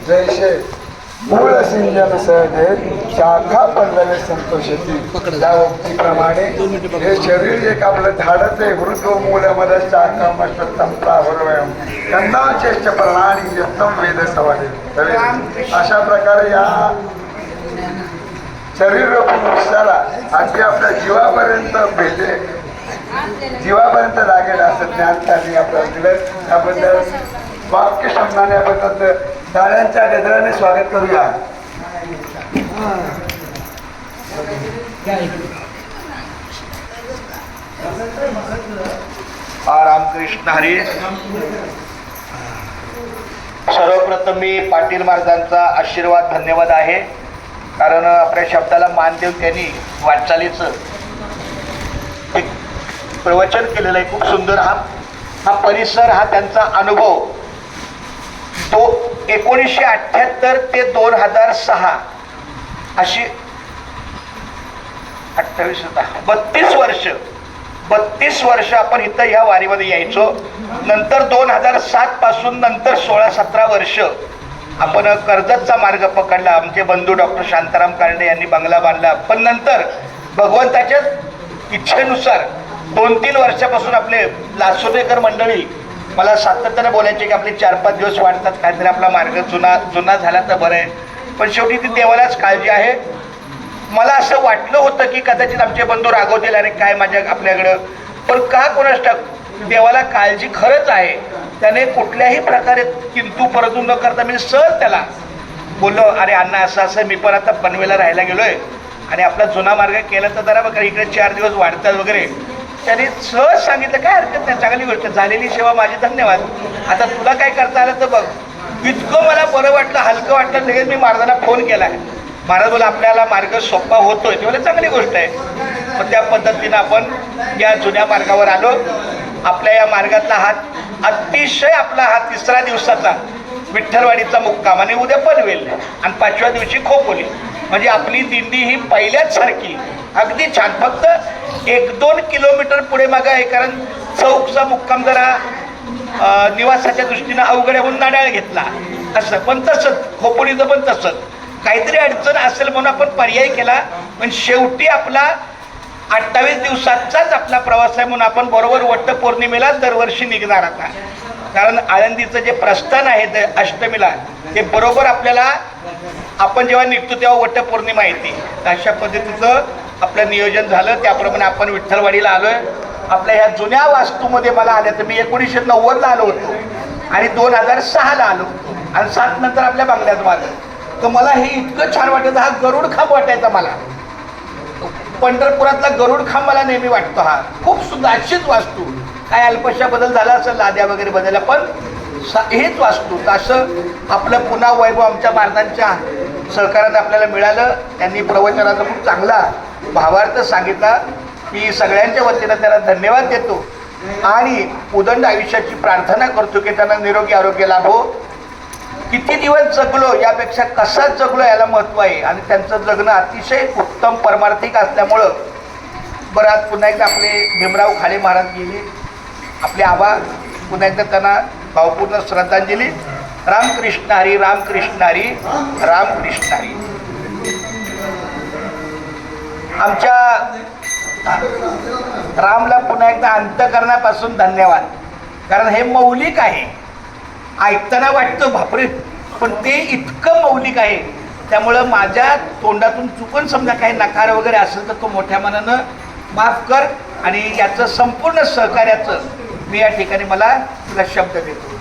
जैसे मूळ सिंजन सहजे शाखा पडलेले संतोषती त्या उक्तीप्रमाणे हे शरीर एक आपलं झाडच आहे. वृद्ध मूल्यामध्ये शाखा मस्तंता वरवयम कंदाचेष्ट प्रणाली यत्तम वेद सवादे. अशा प्रकारे या शरीर वृक्षाला अगदी आपल्या जीवापर्यंत भेटे जीवापर्यंत लागेल असं ज्ञान त्यांनी आपल्याला दिलं. त्याबद्दल वाक्य शब्दाने आपण टाळ्यांच्या गजराने स्वागत करूया. रामकृष्ण हरी. सर्वप्रथम मी पाटील महाराजांचा आशीर्वाद धन्यवाद आहे, कारण आपल्या शब्दाला मान देऊन त्यांनी वाटचालीचं एक प्रवचन केलेलं आहे. खूप सुंदर हा परिसर, हा त्यांचा अनुभव तो 1978 ते 2006 अशी 32 वर्ष आपण इथं ह्या वारीमध्ये यायचो. नंतर 2007 पासून नंतर 16-17 वर्ष आपण कर्जतचा मार्ग पकडला. आमचे बंधू डॉक्टर शांताराम कारंडे यांनी बंगला बांधला. पण नंतर भगवंताच्या इच्छेनुसार 2-3 वर्षापासून आपले लासुदेकर मंडळी मला सातत्याने बोलायचे की आपले 4-5 दिवस वाढतात, काहीतरी आपला मार्ग जुना झाला तर बरं आहे. पण शेवटी ती देवालाच काळजी आहे. मला असं वाटलं होतं की कदाचित आमचे बंधू रागवतील, अरे काय माझ्या आपल्याकडं, पण का कोणास ठाऊक देवाला काळजी खरंच आहे. त्याने कुठल्याही प्रकारे किंतु परंतु न करता मी सहज त्याला बोललो, अरे अण्णा असं मी पण आता पनवेलला राहायला गेलोय आणि आपला जुना मार्ग केला तर जरा बघा इकडे 4 दिवस वाढतात वगैरे. त्यांनी सहज सांगितलं काय हरकत नाही, चांगली गोष्ट झालेली सेवा माझी, धन्यवाद. आता तुला काय करता आलं तर बघ. इतकं मला बरं वाटलं, हलकं वाटलं. लगेच मी महाराजांना फोन केला आहे. महाराज बोला आपल्याला मार्ग सोपा होतोय, ते मला चांगली गोष्ट आहे. पण त्या पद्धतीनं आपण या जुन्या मार्गावर आलो. आपल्या या मार्गातला अतिशय आपला हा 3रा दिवसाचा विठ्ठलवाडीचा मुक्काम आणि उद्या पनवेल आणि 5व्या दिवशी खोपोली. म्हणजे आपली दिंडी ही पहिल्याच सारखी अगदी छान. फक्त 1-2 किलोमीटर पुढे मागं आहे, कारण चौकचा मुक्काम जरा निवासाच्या दृष्टीनं अवघड होऊन नाडाळ घेतला असं. पण तसंच खोपोलीचं पण तसंच काहीतरी अडचण असेल म्हणून आपण पर्याय केला. पण शेवटी आपला 28 दिवसाचाच आपला प्रवास आहे म्हणून आपण बरोबर वटपौर्णिमेला दरवर्षी निघणार आता. कारण आळंदीचं जे प्रस्थान आहे अष्टमीला ते बरोबर आपल्याला आपण जेव्हा निघतो तेव्हा वटपौर्णिमा येते. अशा पद्धतीचं आपलं नियोजन झालं. त्याप्रमाणे आपण विठ्ठलवाडीला आलोय. आपल्या ह्या जुन्या वास्तूमध्ये मला आल्या तर मी 1990ला आलो होतो आणि 2006ला आलो आणि 7 नंतर आपल्या बंगल्यात आलो. तर मला हे इतकं छान वाटायचं. हा गरुड खांब वाटायचा मला. पंढरपुरातला गरुड खांब मला नेहमी वाटतो. हा खूप सुंदर अशीच वास्तू. काय अल्पशा बदल झाला असेल, लाद्या वगैरे बदलल्या, पण हेच वास्तू. असं आपलं पुन्हा वैभव आमच्या महाराजांच्या सहकार्याने आपल्याला मिळालं. त्यांनी प्रवचनाचा खूप चांगला भावार्थ सांगितला. मी सगळ्यांच्या वतीनं त्यांना धन्यवाद देतो आणि उदंड आयुष्याची प्रार्थना करतो की त्यांना निरोगी आरोग्य लाभो. किती दिवस जगलो यापेक्षा कसा जगलो याला महत्त्व आहे. आणि त्यांचं जगणं अतिशय उत्तम परमार्थिक असल्यामुळं बरं आज पुन्हा एकदा आपले भीमराव खाडे महाराज गेले. आपले आबा पुन्हा एकदा त्यांना भावपूर्ण श्रद्धांजली. रामकृष्ण हरी, रामकृष्ण हरी, रामकृष्ण हरी. आमच्या रामला पुन्हा एकदा अंतःकरणापासून धन्यवाद. कारण हे मौलिक आहे. ऐकताना वाटतं बापरे, पण ते इतकं मौलिक आहे. त्यामुळं माझ्या तोंडातून चुकून समजा काही नकार वगैरे असेल तर तो मोठ्या मनानं माफ कर. आणि याचं संपूर्ण सहकार्याचं मी या ठिकाणी मला तुला शब्द देतो.